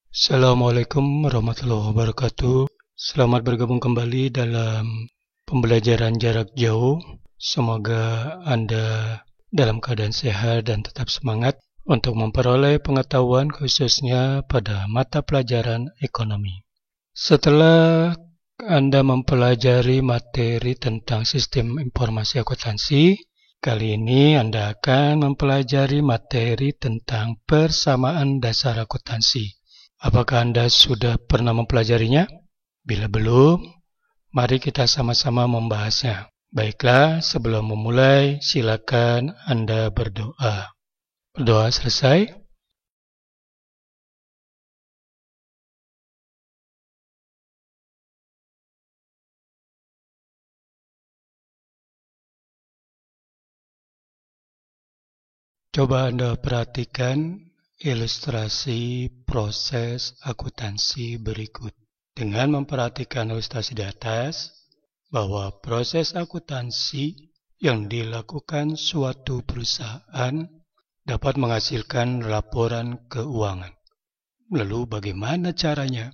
Assalamualaikum warahmatullahi wabarakatuh. Selamat bergabung kembali dalam pembelajaran jarak jauh. Semoga Anda dalam keadaan sehat dan tetap semangat untuk memperoleh pengetahuan khususnya pada mata pelajaran ekonomi. Setelah Anda mempelajari materi tentang sistem informasi akuntansi, kali ini Anda akan mempelajari materi tentang persamaan dasar akuntansi. Apakah Anda sudah pernah mempelajarinya? Bila belum, mari kita sama-sama membahasnya. Baiklah, sebelum memulai, silakan Anda berdoa. Berdoa selesai? Coba Anda perhatikan ilustrasi proses akuntansi berikut. Dengan memperhatikan ilustrasi di atas, bahwa proses akuntansi yang dilakukan suatu perusahaan dapat menghasilkan laporan keuangan. Lalu bagaimana caranya?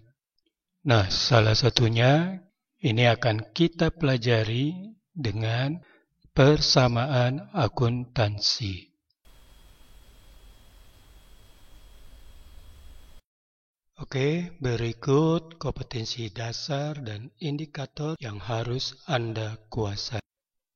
Nah, salah satunya ini akan kita pelajari dengan persamaan akuntansi. Oke, berikut kompetensi dasar dan indikator yang harus Anda kuasai.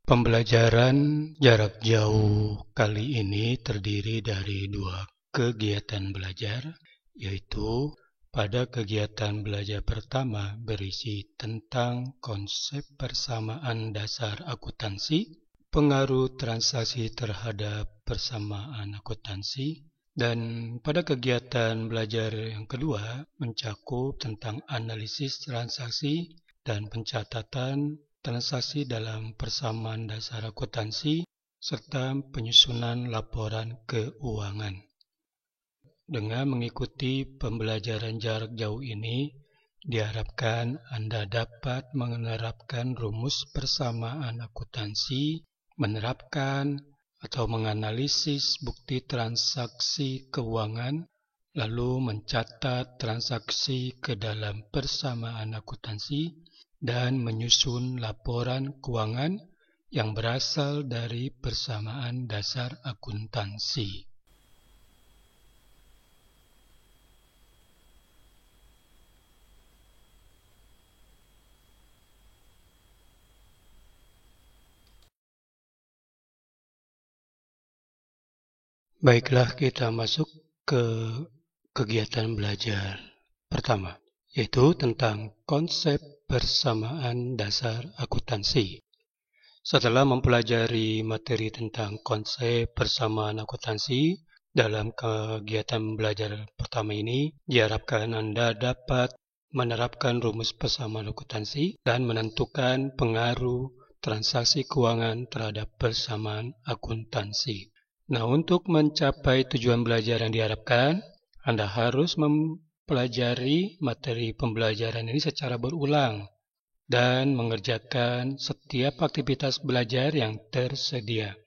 Pembelajaran jarak jauh kali ini terdiri dari 2 kegiatan belajar, yaitu pada kegiatan belajar pertama berisi tentang konsep persamaan dasar akuntansi, pengaruh transaksi terhadap persamaan akuntansi, dan pada kegiatan belajar yang kedua mencakup tentang analisis transaksi dan pencatatan transaksi dalam persamaan dasar akuntansi serta penyusunan laporan keuangan. Dengan mengikuti pembelajaran jarak jauh ini, diharapkan Anda dapat menerapkan rumus persamaan akuntansi, menerapkan atau menganalisis bukti transaksi keuangan, lalu mencatat transaksi ke dalam persamaan akuntansi, dan menyusun laporan keuangan yang berasal dari persamaan dasar akuntansi. Baiklah, kita masuk ke kegiatan belajar pertama, yaitu tentang konsep persamaan dasar akuntansi. Setelah mempelajari materi tentang konsep persamaan akuntansi dalam kegiatan belajar pertama ini, diharapkan Anda dapat menerapkan rumus persamaan akuntansi dan menentukan pengaruh transaksi keuangan terhadap persamaan akuntansi. Nah, untuk mencapai tujuan belajar yang diharapkan, Anda harus mempelajari materi pembelajaran ini secara berulang dan mengerjakan setiap aktivitas belajar yang tersedia.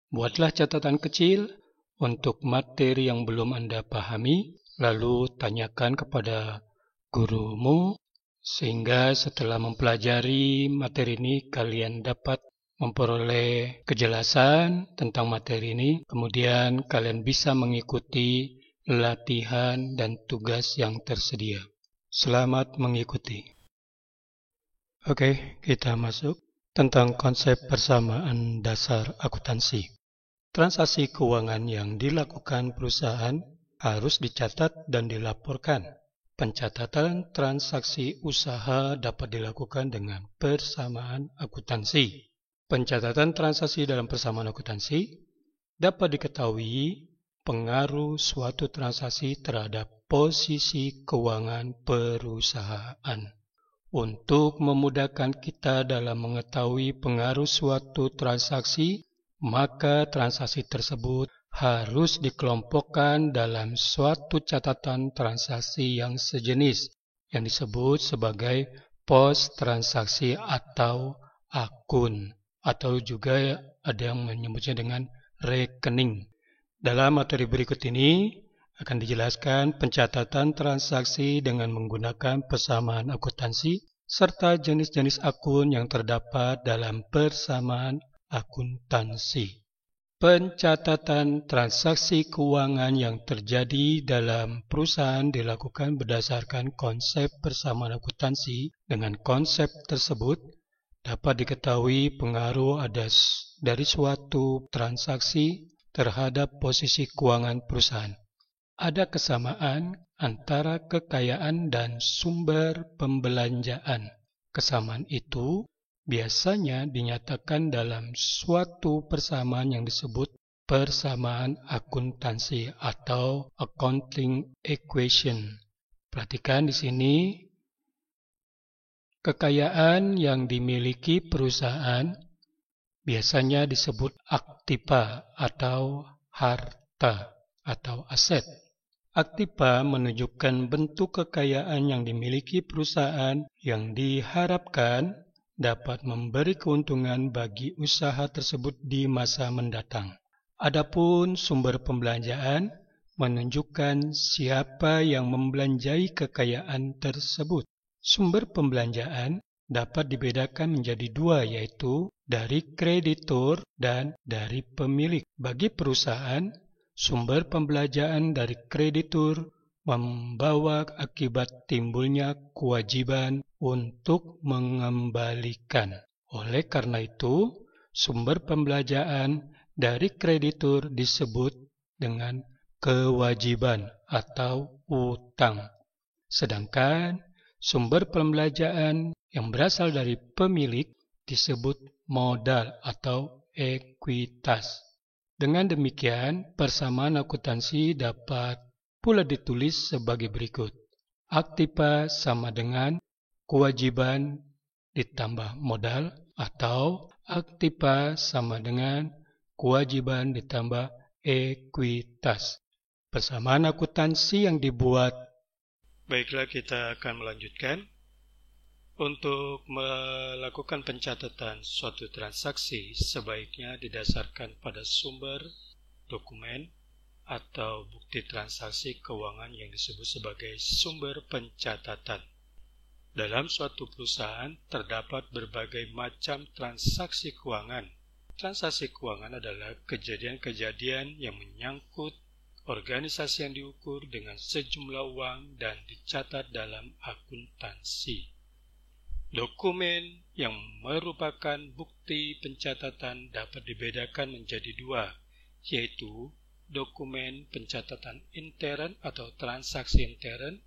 Buatlah catatan kecil untuk materi yang belum Anda pahami, lalu tanyakan kepada gurumu, sehingga setelah mempelajari materi ini, kalian dapat memperoleh kejelasan tentang materi ini, kemudian kalian bisa mengikuti latihan dan tugas yang tersedia. Selamat mengikuti. Oke, kita masuk tentang konsep persamaan dasar akuntansi. Transaksi keuangan yang dilakukan perusahaan harus dicatat dan dilaporkan. Pencatatan transaksi usaha dapat dilakukan dengan persamaan akuntansi. Pencatatan transaksi dalam persamaan akuntansi dapat diketahui pengaruh suatu transaksi terhadap posisi keuangan perusahaan. Untuk memudahkan kita dalam mengetahui pengaruh suatu transaksi, maka transaksi tersebut harus dikelompokkan dalam suatu catatan transaksi yang sejenis, yang disebut sebagai pos transaksi atau akun, atau juga ada yang menyebutnya dengan rekening. Dalam materi berikut ini, Akan dijelaskan pencatatan transaksi dengan menggunakan persamaan akuntansi serta jenis-jenis akun yang terdapat dalam persamaan akuntansi. Pencatatan transaksi keuangan yang terjadi dalam perusahaan dilakukan berdasarkan konsep persamaan akuntansi. Dengan konsep tersebut, dapat diketahui pengaruh dari suatu transaksi terhadap posisi keuangan perusahaan. Ada kesamaan antara kekayaan dan sumber pembelanjaan. Kesamaan itu biasanya dinyatakan dalam suatu persamaan yang disebut persamaan akuntansi atau accounting equation. Perhatikan di sini, kekayaan yang dimiliki perusahaan biasanya disebut aktiva atau harta atau aset. Aktiva menunjukkan bentuk kekayaan yang dimiliki perusahaan yang diharapkan dapat memberi keuntungan bagi usaha tersebut di masa mendatang. Adapun sumber pembelanjaan menunjukkan siapa yang membelanjai kekayaan tersebut. Sumber pembelanjaan dapat dibedakan menjadi dua, yaitu dari kreditur dan dari pemilik. Bagi perusahaan, sumber pembelanjaan dari kreditur membawa akibat timbulnya kewajiban untuk mengembalikan. Oleh karena itu, sumber pembelanjaan dari kreditur disebut dengan kewajiban atau utang. Sedangkan sumber pembelanjaan yang berasal dari pemilik disebut modal atau ekuitas. Dengan demikian, persamaan akuntansi dapat pula ditulis sebagai berikut. Aktiva sama dengan kewajiban ditambah modal atau aktiva sama dengan kewajiban ditambah ekuitas. Persamaan akuntansi yang dibuat. Baiklah, kita akan melanjutkan. Untuk melakukan pencatatan suatu transaksi, sebaiknya didasarkan pada sumber dokumen atau bukti transaksi keuangan yang disebut sebagai sumber pencatatan. Dalam suatu perusahaan terdapat berbagai macam transaksi keuangan. Transaksi keuangan adalah kejadian-kejadian yang menyangkut organisasi yang diukur dengan sejumlah uang dan dicatat dalam akuntansi. Dokumen yang merupakan bukti pencatatan dapat dibedakan menjadi dua, yaitu dokumen pencatatan intern atau transaksi intern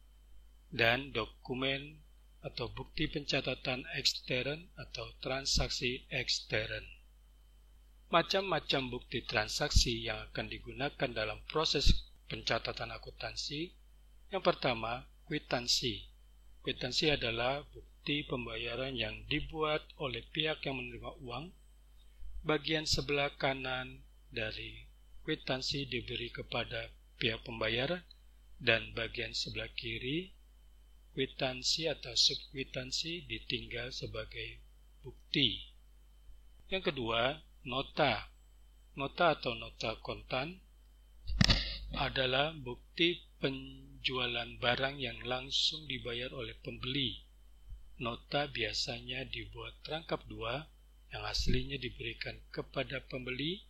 dan dokumen atau bukti pencatatan ekstern atau transaksi ekstern. Macam-macam bukti transaksi yang akan digunakan dalam proses pencatatan akuntansi. Yang pertama, kwitansi. Kwitansi adalah bukti pembayaran yang dibuat oleh pihak yang menerima uang. Bagian sebelah kanan dari kwitansi diberi kepada pihak pembayar dan bagian sebelah kiri kwitansi atau subkwitansi ditinggal sebagai bukti. Yang kedua, nota. Nota atau nota kontan adalah bukti penjualan barang yang langsung dibayar oleh pembeli. Nota biasanya dibuat rangkap dua, yang aslinya diberikan kepada pembeli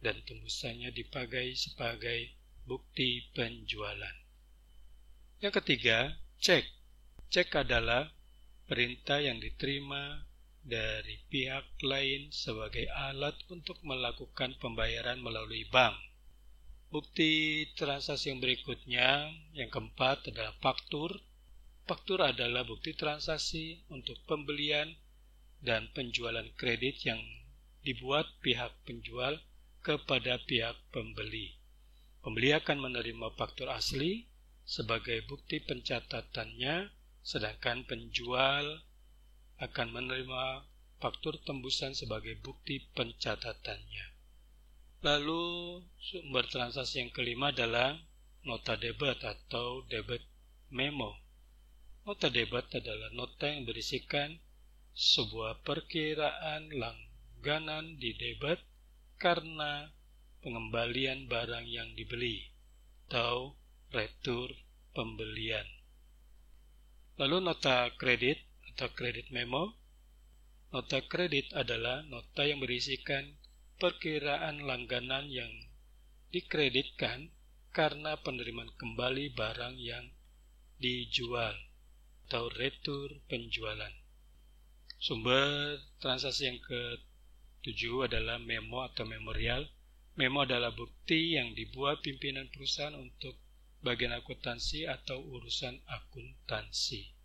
dan tembusannya dipakai sebagai bukti penjualan. Yang ketiga, cek. Cek adalah perintah yang diterima dari pihak lain sebagai alat untuk melakukan pembayaran melalui bank. Bukti transaksi yang berikutnya, yang keempat adalah faktur. Faktur adalah bukti transaksi untuk pembelian dan penjualan kredit yang dibuat pihak penjual kepada pihak pembeli. Pembeli akan menerima faktur asli sebagai bukti pencatatannya, sedangkan penjual akan menerima faktur tembusan sebagai bukti pencatatannya. Lalu sumber transaksi yang kelima adalah nota debit atau debit memo. Nota debit adalah nota yang berisikan sebuah perkiraan langganan di debit karena pengembalian barang yang dibeli, atau retur pembelian. Lalu nota kredit atau kredit memo. Nota kredit adalah nota yang berisikan perkiraan langganan yang dikreditkan karena penerimaan kembali barang yang dijual atau retur penjualan. Sumber transaksi yang ke-7 adalah memo atau memorial. Memo adalah bukti yang dibuat pimpinan perusahaan untuk bagian akuntansi atau urusan akuntansi.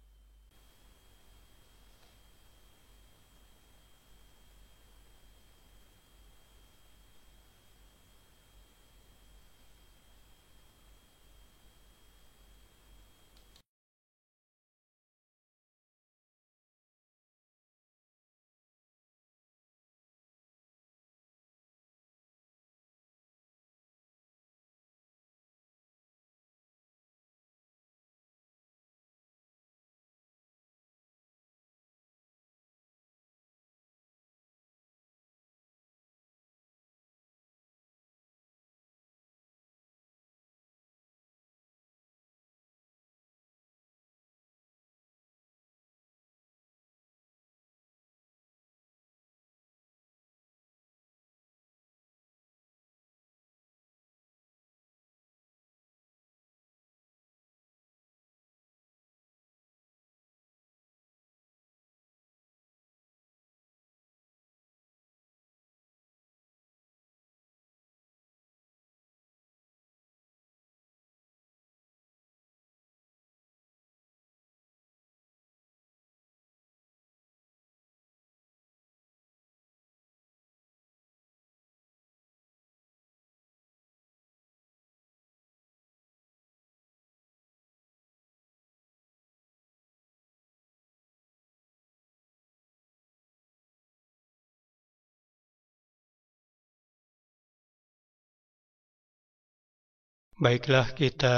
Baiklah, kita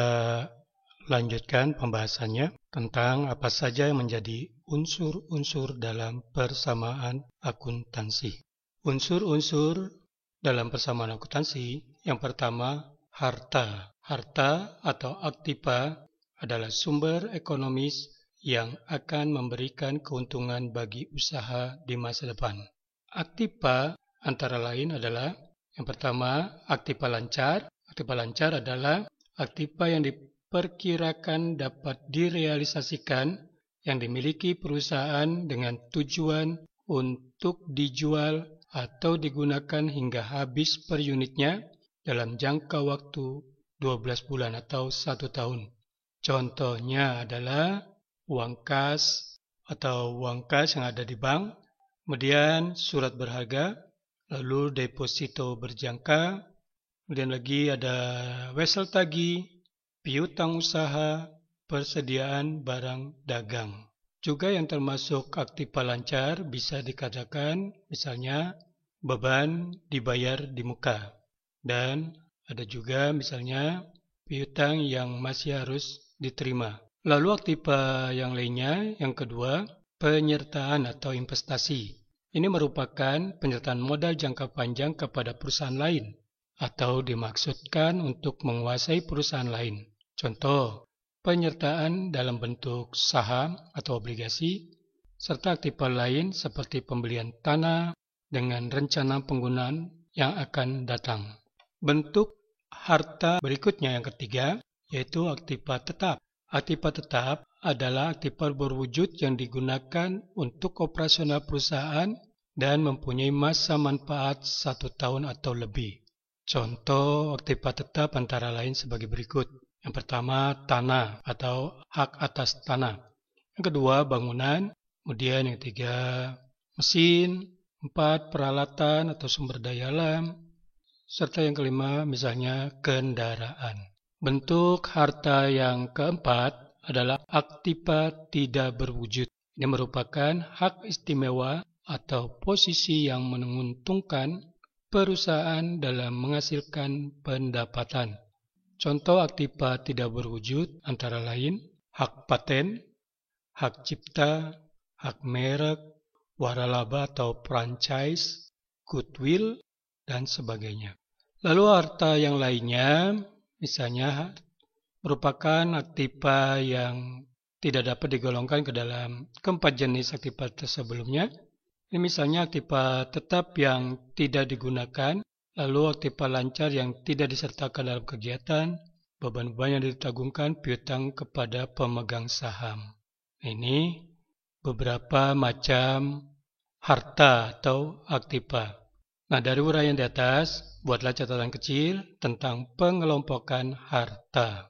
lanjutkan pembahasannya tentang apa saja yang menjadi unsur-unsur dalam persamaan akuntansi. Unsur-unsur dalam persamaan akuntansi, yang pertama, harta. Harta atau aktiva adalah sumber ekonomis yang akan memberikan keuntungan bagi usaha di masa depan. Aktiva antara lain adalah yang pertama, aktiva lancar. Aktiva lancar adalah aktiva yang diperkirakan dapat direalisasikan yang dimiliki perusahaan dengan tujuan untuk dijual atau digunakan hingga habis per unitnya dalam jangka waktu 12 bulan atau 1 tahun. Contohnya adalah uang kas atau uang kas yang ada di bank, kemudian surat berharga, lalu deposito berjangka, kemudian lagi ada wesel tagih, piutang usaha, persediaan barang dagang. Juga yang termasuk aktiva lancar bisa dikatakan misalnya beban dibayar di muka. Dan ada juga misalnya piutang yang masih harus diterima. Lalu aktiva yang lainnya, yang kedua, penyertaan atau investasi. Ini merupakan penyertaan modal jangka panjang kepada perusahaan lain atau dimaksudkan untuk menguasai perusahaan lain. Contoh, penyertaan dalam bentuk saham atau obligasi, serta aktiva lain seperti pembelian tanah dengan rencana penggunaan yang akan datang. Bentuk harta berikutnya yang ketiga, yaitu aktiva tetap. Aktiva tetap adalah aktiva berwujud yang digunakan untuk operasional perusahaan dan mempunyai masa manfaat 1 tahun atau lebih. Contoh aktiva tetap antara lain sebagai berikut. Yang pertama, tanah atau hak atas tanah. Yang kedua, bangunan. Kemudian yang ketiga, mesin. 4, peralatan atau sumber daya alam. Serta yang kelima, misalnya kendaraan. Bentuk harta yang keempat adalah aktiva tidak berwujud. Ini merupakan hak istimewa atau posisi yang menguntungkan perusahaan dalam menghasilkan pendapatan. Contoh aktiva tidak berwujud antara lain hak paten, hak cipta, hak merek, waralaba atau franchise, goodwill, dan sebagainya. Lalu harta yang lainnya, misalnya merupakan aktiva yang tidak dapat digolongkan ke dalam keempat jenis aktiva sebelumnya. Ini misalnya aktiva tetap yang tidak digunakan, lalu aktiva lancar yang tidak disertakan dalam kegiatan, beban-beban yang ditanggungan piutang kepada pemegang saham. Ini beberapa macam harta atau aktiva. Nah, dari uraian di atas, buatlah catatan kecil tentang pengelompokan harta.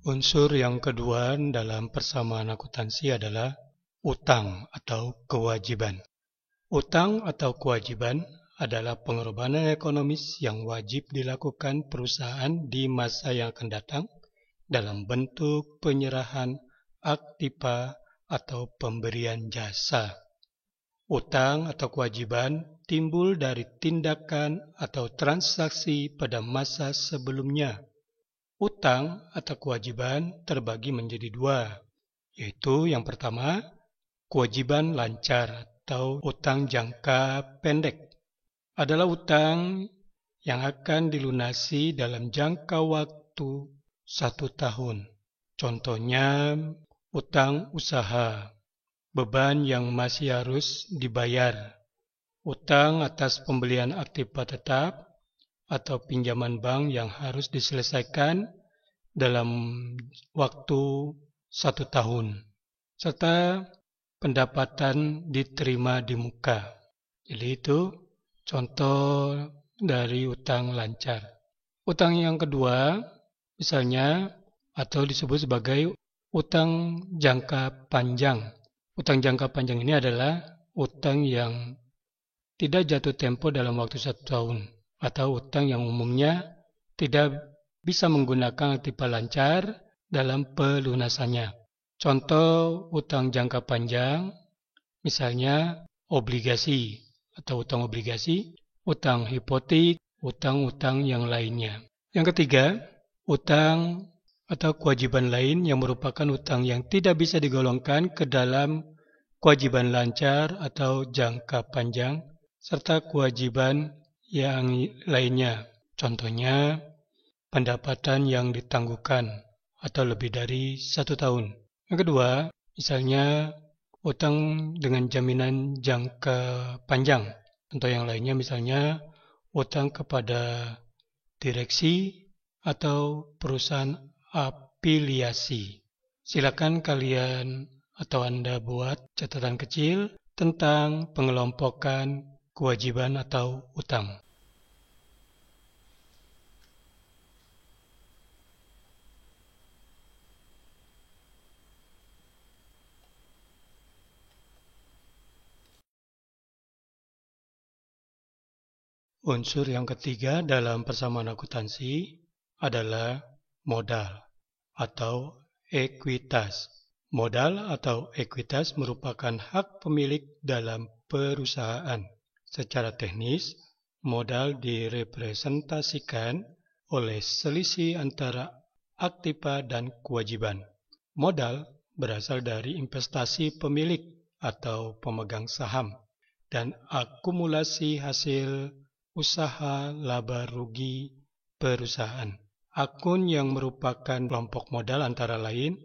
Unsur yang kedua dalam persamaan akuntansi adalah utang atau kewajiban. Utang atau kewajiban adalah pengorbanan ekonomis yang wajib dilakukan perusahaan di masa yang akan datang dalam bentuk penyerahan aktiva atau pemberian jasa. Utang atau kewajiban timbul dari tindakan atau transaksi pada masa sebelumnya. Utang atau kewajiban terbagi menjadi dua, yaitu yang pertama, kewajiban lancar atau utang jangka pendek. Adalah utang yang akan dilunasi dalam jangka waktu 1 tahun. Contohnya, utang usaha, beban yang masih harus dibayar, utang atas pembelian aktiva tetap, atau pinjaman bank yang harus diselesaikan dalam waktu 1 tahun, serta pendapatan diterima di muka. Jadi itu contoh dari utang lancar. Utang yang kedua, misalnya, atau disebut sebagai utang jangka panjang. Utang jangka panjang ini adalah utang yang tidak jatuh tempo dalam waktu 1 tahun, atau utang yang umumnya tidak bisa menggunakan aktiva lancar dalam pelunasannya. Contoh utang jangka panjang, misalnya obligasi atau utang obligasi, utang hipotek, utang-utang yang lainnya. Yang ketiga, utang atau kewajiban lain yang merupakan utang yang tidak bisa digolongkan ke dalam kewajiban lancar atau jangka panjang, serta kewajiban yang lainnya. Contohnya, pendapatan yang ditangguhkan atau lebih dari 1 tahun. Yang kedua, misalnya utang dengan jaminan jangka panjang. Contoh yang lainnya misalnya utang kepada direksi atau perusahaan afiliasi. Silakan kalian atau Anda buat catatan kecil tentang pengelompokan kewajiban atau utang. Unsur yang ketiga dalam persamaan akuntansi adalah modal atau ekuitas. Modal atau ekuitas merupakan hak pemilik dalam perusahaan. Secara teknis, modal direpresentasikan oleh selisih antara aktiva dan kewajiban. Modal berasal dari investasi pemilik atau pemegang saham dan akumulasi hasil usaha laba rugi perusahaan. Akun yang merupakan kelompok modal antara lain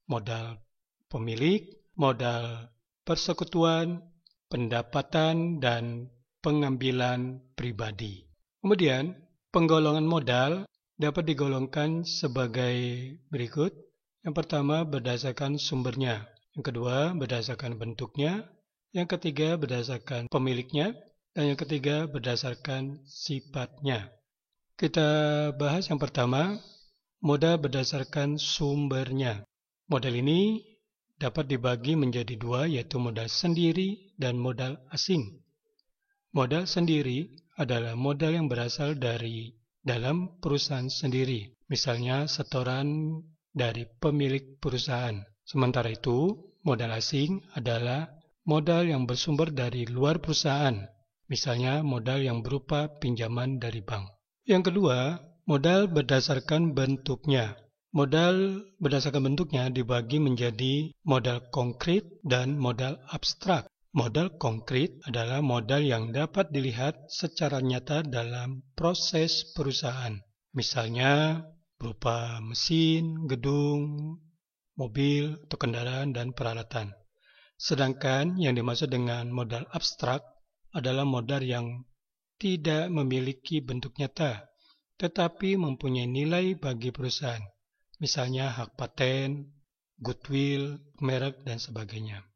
modal pemilik, modal persekutuan, pendapatan, dan pengambilan pribadi. Kemudian, penggolongan modal dapat digolongkan sebagai berikut. Yang pertama berdasarkan sumbernya, yang kedua berdasarkan bentuknya, yang ketiga berdasarkan pemiliknya, dan yang ketiga berdasarkan sifatnya. Kita bahas yang pertama, modal berdasarkan sumbernya. Modal ini dapat dibagi menjadi dua, yaitu modal sendiri dan modal asing. Modal sendiri adalah modal yang berasal dari dalam perusahaan sendiri, misalnya setoran dari pemilik perusahaan. Sementara itu, modal asing adalah modal yang bersumber dari luar perusahaan, misalnya modal yang berupa pinjaman dari bank. Yang kedua, modal berdasarkan bentuknya. Modal berdasarkan bentuknya dibagi menjadi modal konkret dan modal abstrak. Modal konkret adalah modal yang dapat dilihat secara nyata dalam proses perusahaan. Misalnya berupa mesin, gedung, mobil, atau kendaraan, dan peralatan. Sedangkan yang dimaksud dengan modal abstrak adalah modal yang tidak memiliki bentuk nyata, tetapi mempunyai nilai bagi perusahaan. Misalnya hak paten, goodwill, merek, dan sebagainya.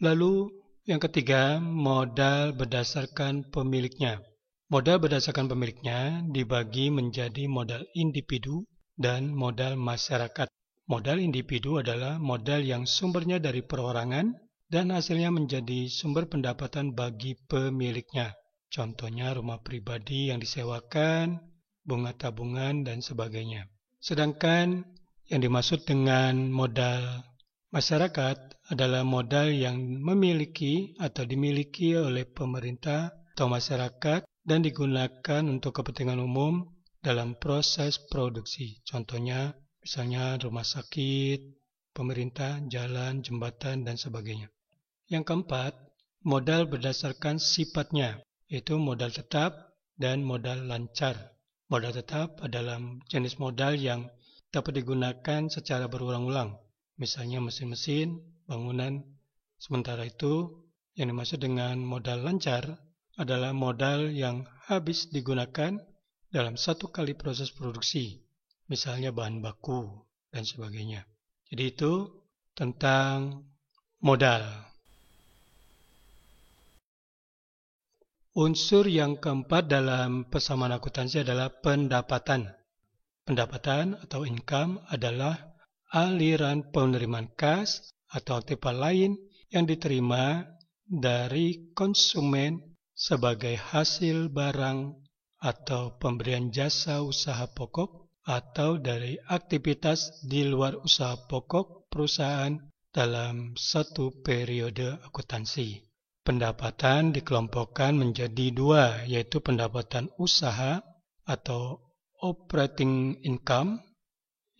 Lalu yang ketiga, modal berdasarkan pemiliknya. Modal berdasarkan pemiliknya dibagi menjadi modal individu dan modal masyarakat. Modal individu adalah modal yang sumbernya dari perorangan dan hasilnya menjadi sumber pendapatan bagi pemiliknya. Contohnya rumah pribadi yang disewakan, bunga tabungan, dan sebagainya. Sedangkan yang dimaksud dengan modal masyarakat adalah modal yang memiliki atau dimiliki oleh pemerintah atau masyarakat dan digunakan untuk kepentingan umum dalam proses produksi. Contohnya, misalnya rumah sakit, pemerintah, jalan, jembatan, dan sebagainya. Yang keempat, modal berdasarkan sifatnya, yaitu modal tetap dan modal lancar. Modal tetap adalah jenis modal yang dapat digunakan secara berulang-ulang. Misalnya mesin-mesin, bangunan. Sementara itu, yang dimaksud dengan modal lancar adalah modal yang habis digunakan dalam satu kali proses produksi. Misalnya bahan baku dan sebagainya. Jadi itu tentang modal. Unsur yang keempat dalam persamaan akuntansi adalah pendapatan. Pendapatan atau income adalah aliran penerimaan kas atau aktiva lain yang diterima dari konsumen sebagai hasil barang atau pemberian jasa usaha pokok atau dari aktivitas di luar usaha pokok perusahaan dalam satu periode akuntansi. Pendapatan dikelompokkan menjadi dua, yaitu pendapatan usaha atau operating income.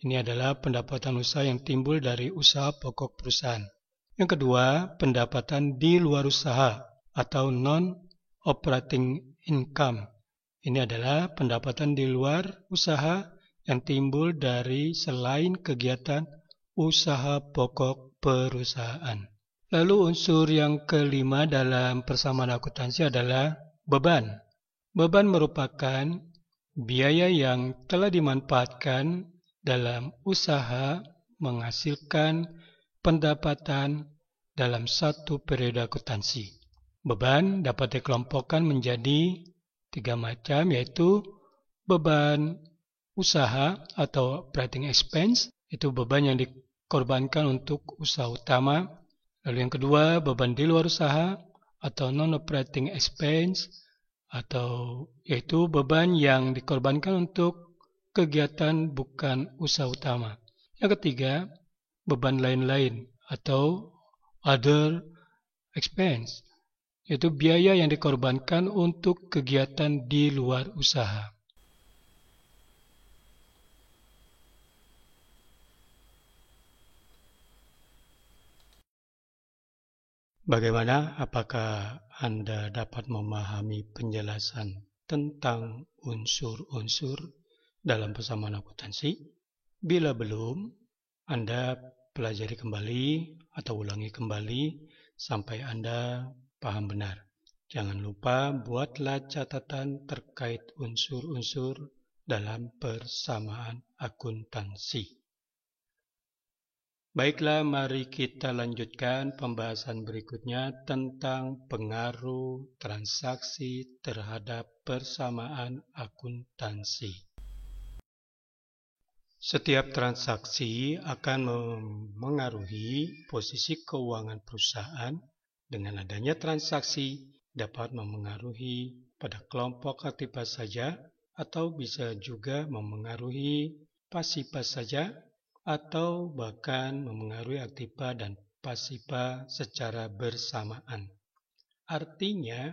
Ini adalah pendapatan usaha yang timbul dari usaha pokok perusahaan. Yang kedua, pendapatan di luar usaha atau non-operating income. Ini adalah pendapatan di luar usaha yang timbul dari selain kegiatan usaha pokok perusahaan. Lalu unsur yang kelima dalam persamaan akuntansi adalah beban. Beban merupakan biaya yang telah dimanfaatkan dalam usaha menghasilkan pendapatan dalam satu periode akuntansi. Beban dapat dikelompokkan menjadi tiga macam, yaitu beban usaha atau operating expense, itu beban yang dikorbankan untuk usaha utama. Lalu yang kedua, beban di luar usaha atau non-operating expense, atau yaitu beban yang dikorbankan untuk kegiatan bukan usaha utama. Yang ketiga, beban lain-lain atau other expense, yaitu biaya yang dikorbankan untuk kegiatan di luar usaha. Bagaimana? Apakah Anda dapat memahami penjelasan tentang unsur-unsur dalam persamaan akuntansi? Bila belum, Anda pelajari kembali atau ulangi kembali sampai Anda paham benar. Jangan lupa buatlah catatan terkait unsur-unsur dalam persamaan akuntansi. Baiklah, mari kita lanjutkan pembahasan berikutnya tentang pengaruh transaksi terhadap persamaan akuntansi. Setiap transaksi akan mengaruhi posisi keuangan perusahaan. Dengan adanya transaksi dapat memengaruhi pada kelompok aktiva saja atau bisa juga memengaruhi pasiva saja atau bahkan memengaruhi aktiva dan pasiva secara bersamaan. Artinya,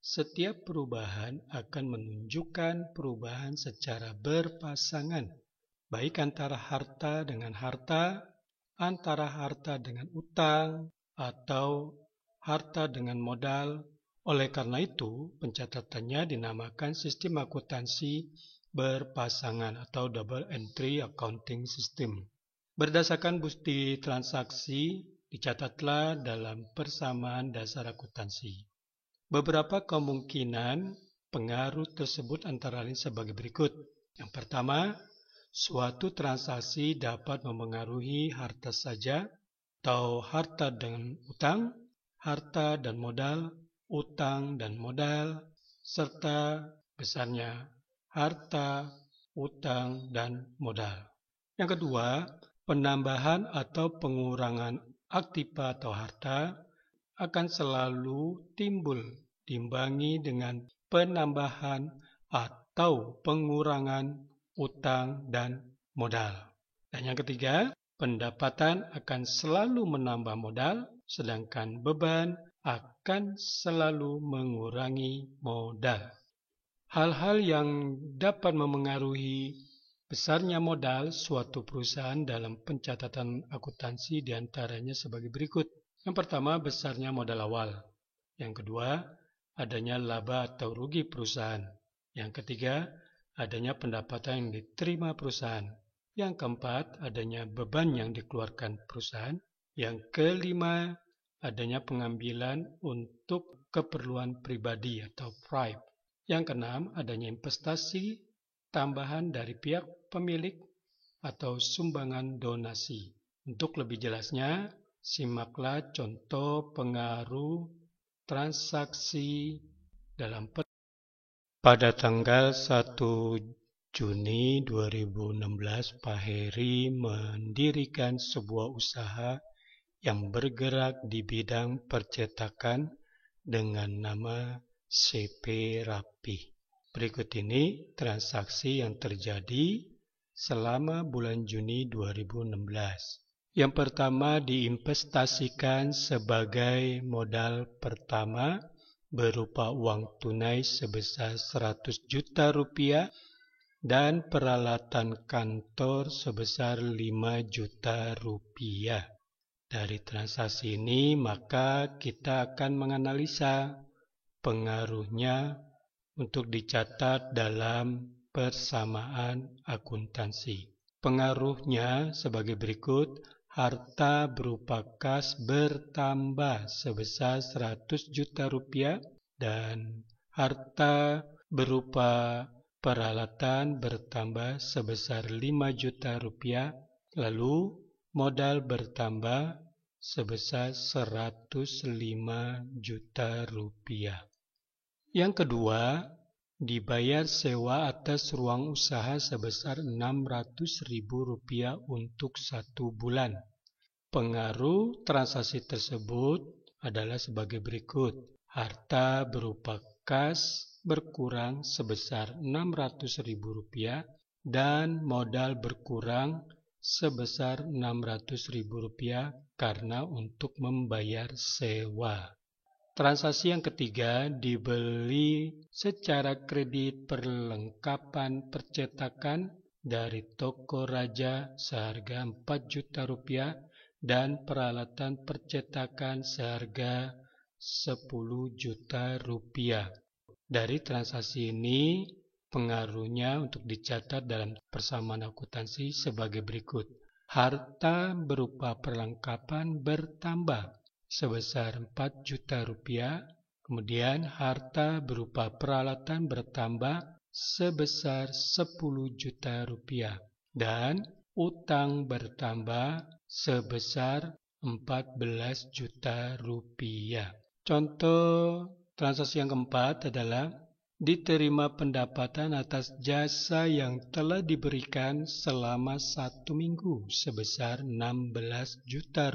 Setiap perubahan akan menunjukkan perubahan secara berpasangan, baik antara harta dengan harta, antara harta dengan utang, atau harta dengan modal. Oleh karena itu, pencatatannya dinamakan sistem akuntansi berpasangan atau double entry accounting system. Berdasarkan bukti transaksi, dicatatlah dalam persamaan dasar akuntansi. Beberapa kemungkinan pengaruh tersebut antara lain sebagai berikut. Yang pertama, suatu transaksi dapat memengaruhi harta saja atau harta dan utang, harta dan modal, utang dan modal, serta besarnya harta, utang, dan modal. Yang kedua, penambahan atau pengurangan aktiva atau harta akan selalu timbul diimbangi dengan penambahan atau pengurangan utang dan modal. Dan yang ketiga, pendapatan akan selalu menambah modal, sedangkan beban akan selalu mengurangi modal. Hal-hal yang dapat memengaruhi besarnya modal suatu perusahaan dalam pencatatan akuntansi diantaranya sebagai berikut. Yang pertama, besarnya modal awal. Yang kedua, adanya laba atau rugi perusahaan. Yang ketiga, adanya pendapatan yang diterima perusahaan. Yang keempat, adanya beban yang dikeluarkan perusahaan. Yang kelima, adanya pengambilan untuk keperluan pribadi atau private. Yang keenam, adanya investasi tambahan dari pihak pemilik atau sumbangan donasi. Untuk lebih jelasnya, simaklah contoh pengaruh transaksi dalam pada tanggal 1 Juni 2016, Pak Heri mendirikan sebuah usaha yang bergerak di bidang percetakan dengan nama CP Rapih. Berikut ini transaksi yang terjadi selama bulan Juni 2016. Yang pertama diinvestasikan sebagai modal pertama berupa uang tunai sebesar 100 juta rupiah dan peralatan kantor sebesar 5 juta rupiah. Dari transaksi ini maka kita akan menganalisa pengaruhnya untuk dicatat dalam persamaan akuntansi. Pengaruhnya sebagai berikut. Harta berupa kas bertambah sebesar 100 juta rupiah dan harta berupa peralatan bertambah sebesar 5 juta rupiah, lalu modal bertambah sebesar 105 juta rupiah. Yang kedua, dibayar sewa atas ruang usaha sebesar Rp600.000 untuk 1 bulan. Pengaruh transaksi tersebut adalah sebagai berikut. Harta berupa kas berkurang sebesar Rp600.000 dan modal berkurang sebesar Rp600.000 karena untuk membayar sewa. Transaksi yang ketiga, dibeli secara kredit perlengkapan percetakan dari toko raja seharga Rp4 juta dan peralatan percetakan seharga Rp10 juta. Dari transaksi ini, pengaruhnya untuk dicatat dalam persamaan akuntansi sebagai berikut. Harta berupa perlengkapan bertambah sebesar Rp4 juta, kemudian harta berupa peralatan bertambah sebesar Rp10 juta, dan utang bertambah sebesar Rp14 juta. Contoh transaksi yang keempat adalah diterima pendapatan atas jasa yang telah diberikan selama 1 minggu sebesar Rp16 juta.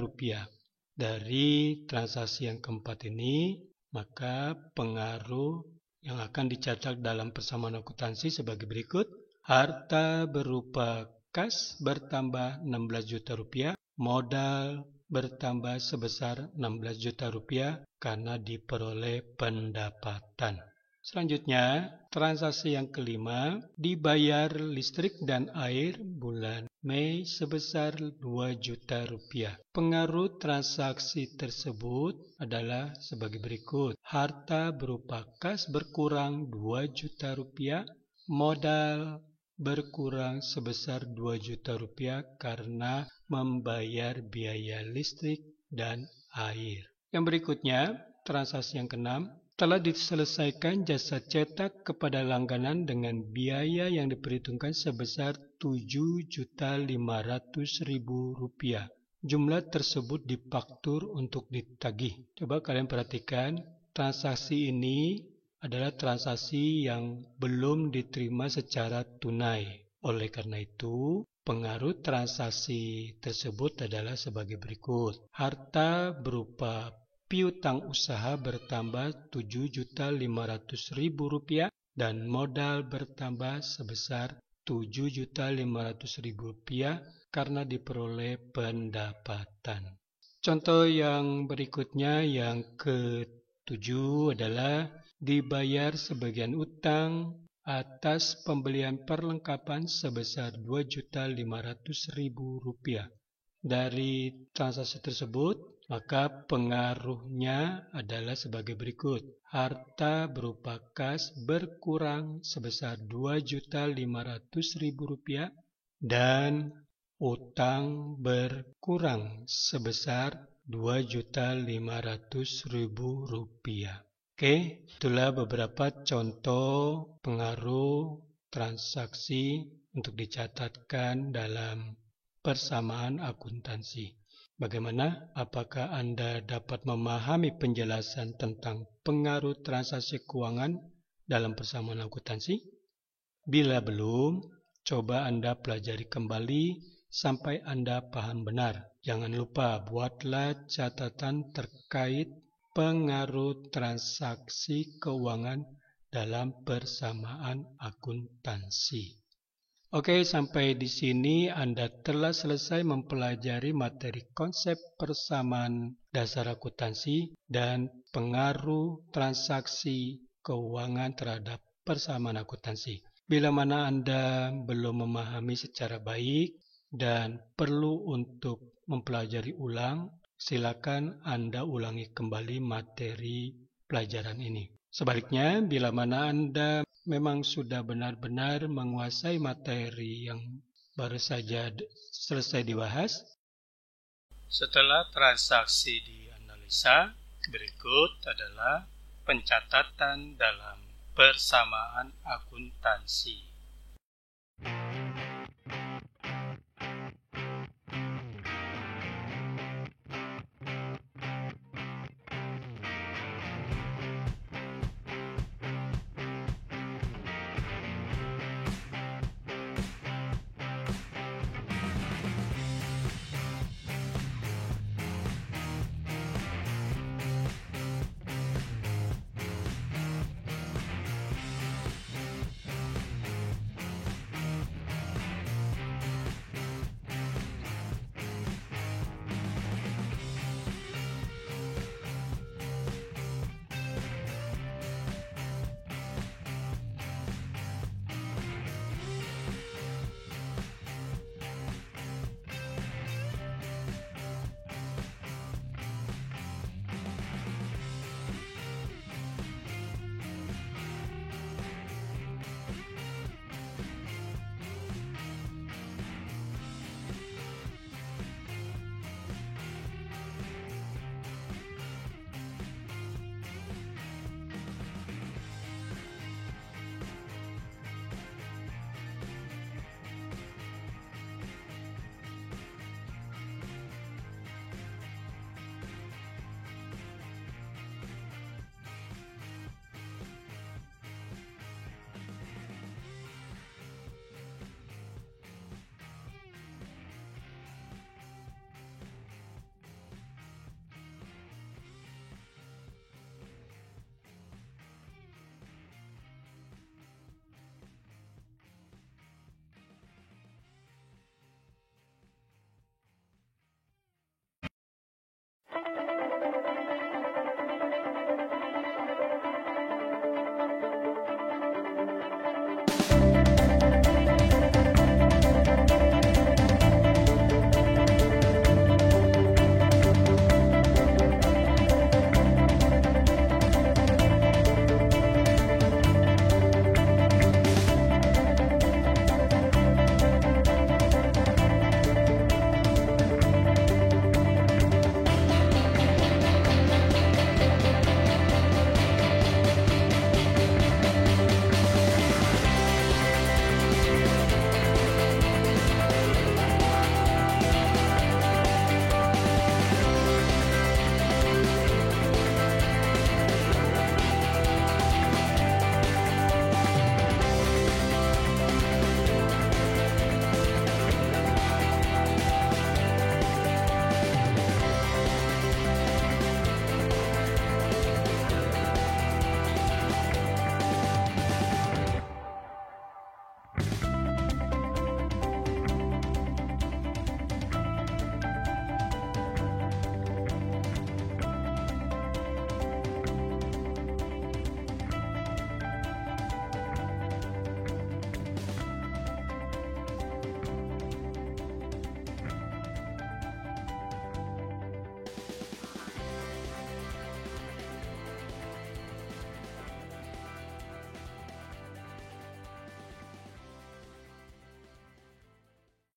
Dari transaksi yang keempat ini, maka pengaruh yang akan dicatat dalam persamaan akuntansi sebagai berikut. Harta berupa kas bertambah Rp16 juta, modal bertambah sebesar 16 juta rupiah karena diperoleh pendapatan. Selanjutnya, transaksi yang kelima, dibayar listrik dan air bulan Mei sebesar 2 juta rupiah. Pengaruh transaksi tersebut adalah sebagai berikut. Harta berupa kas berkurang 2 juta rupiah, modal berkurang sebesar 2 juta rupiah karena membayar biaya listrik dan air. Yang berikutnya, transaksi yang keenam, telah diselesaikan jasa cetak kepada langganan dengan biaya yang diperhitungkan sebesar Rp7.500.000. Jumlah tersebut difaktur untuk ditagih. Coba kalian perhatikan, transaksi ini adalah transaksi yang belum diterima secara tunai. Oleh karena itu, pengaruh transaksi tersebut adalah sebagai berikut. Harta berupa piutang usaha bertambah Rp7.500.000 dan modal bertambah sebesar Rp7.500.000 karena diperoleh pendapatan. Contoh yang berikutnya yang ketujuh adalah dibayar sebagian utang atas pembelian perlengkapan sebesar Rp2.500.000. Dari transaksi tersebut, maka pengaruhnya adalah sebagai berikut. Harta berupa kas berkurang sebesar Rp2.500.000 dan utang berkurang sebesar Rp2.500.000. Oke, itulah beberapa contoh pengaruh transaksi untuk dicatatkan dalam persamaan akuntansi. Bagaimana? Apakah Anda dapat memahami penjelasan tentang pengaruh transaksi keuangan dalam persamaan akuntansi? Bila belum, coba Anda pelajari kembali sampai Anda paham benar. Jangan lupa buatlah catatan terkait pengaruh transaksi keuangan dalam persamaan akuntansi. Oke, sampai di sini Anda telah selesai mempelajari materi konsep persamaan dasar akuntansi dan pengaruh transaksi keuangan terhadap persamaan akuntansi. Bila mana Anda belum memahami secara baik dan perlu untuk mempelajari ulang, silakan Anda ulangi kembali materi pelajaran ini. Sebaliknya, bila mana Anda memang sudah benar-benar menguasai materi yang baru saja selesai dibahas, setelah transaksi dianalisa, berikut adalah pencatatan dalam persamaan akuntansi.